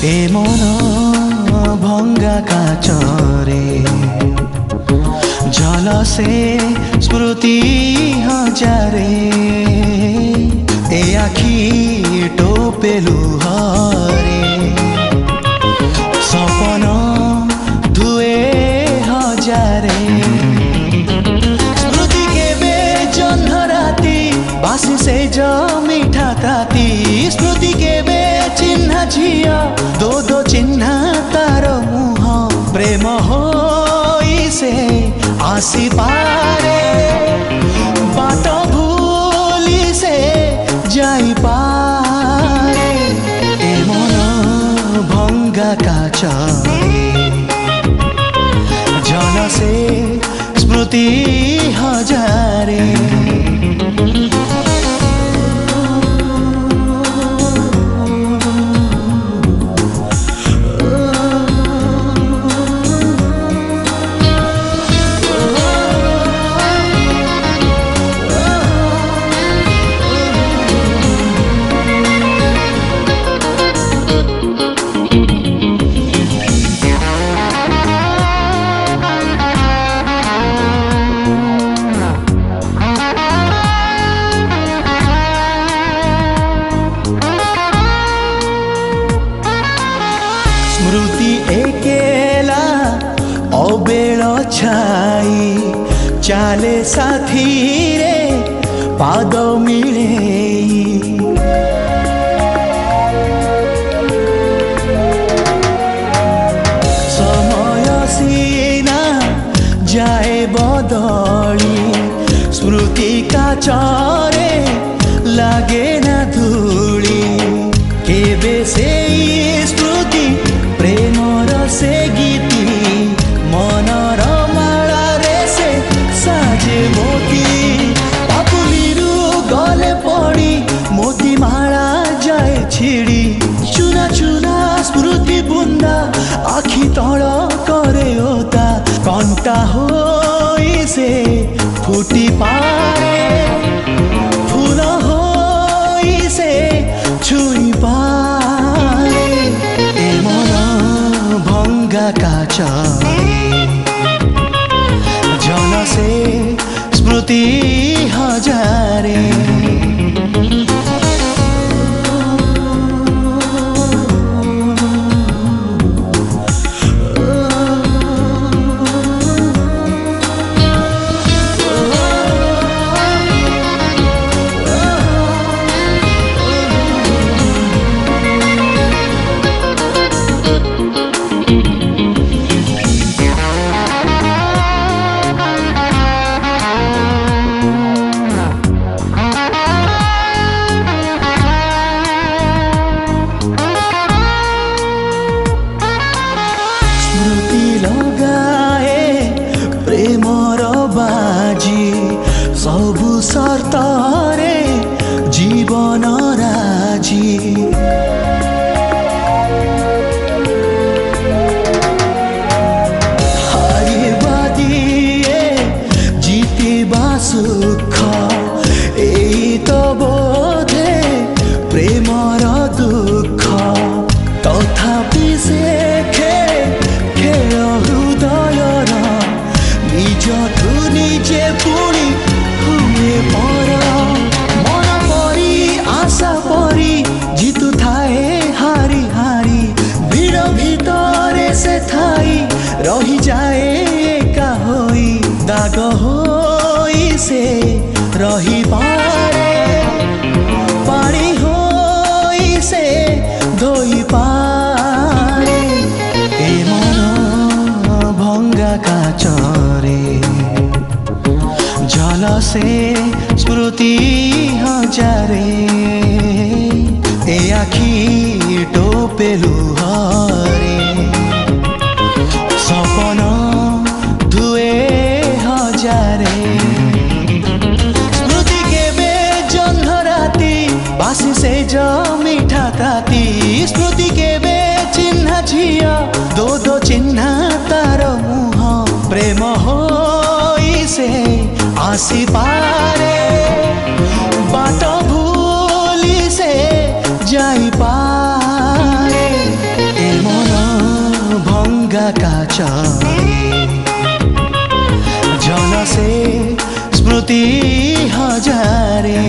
ए मन भंगा काचरे झलसे स्मृति हजारे ए आखी टोपे लुहरे सपन धुए हजारे स्मृति केबे जह्न राति बासी से मिठा ताती स्मृति केबे चिन्ह झिया दो दो चिन्ह तार मुह प्रेम होई से आसी पारे बाट भूली से जाई पारे ए मन भंगा काचरे जल से स्मृति हजारे स्मृति एकेला अबेल छाई चाले साथी रे पाद मिले समय सीना जाए बदली स्मृति काचरे लागे ना धूली केबे से स्मृति प्रेमर से गीति मनर माला रे से साजे मोती पापुलिरु गले पड़ी मोती माला जाए छिड़ी चुना चुना स्मृति बुंदा आखि तल करे होता कंटा होई से फुटी पारे फूल होई से छुई पारे ए मन भंगा काचरे जल से स्मृति हजारे प्रेमर बाजी सबु सर्तरे जीवन राजी हारिबा दिए जीतिबा सुख एई तो बोधे प्रेमर दुख तथापि से खेल हृदयर निजठु निजे पुणी हुए पर मन परी आशा परी जितु थाए हारी हारी भीड़ भितरे से थाई रही जाए एका होई दाग होई से रही पारे पानी होई से धोई पारे ए मन भंगा काचरे जल से स्मृति हजारे ए आखी टोपे लुह ঘরে সপন ধুয়ে হজারে স্মৃতি কেবে জহ্ন রাতি বাসি সে মিঠা তাতি স্মৃতি কেবে চিহ্না ঝিয়া দো দো চিহ্না তার মুহ প্রেম হই সে আসি পারে বাট ভুলি সে যাই পারে এ মন ভঙ্গা কাচরে জলসে স্মৃতি হজারে।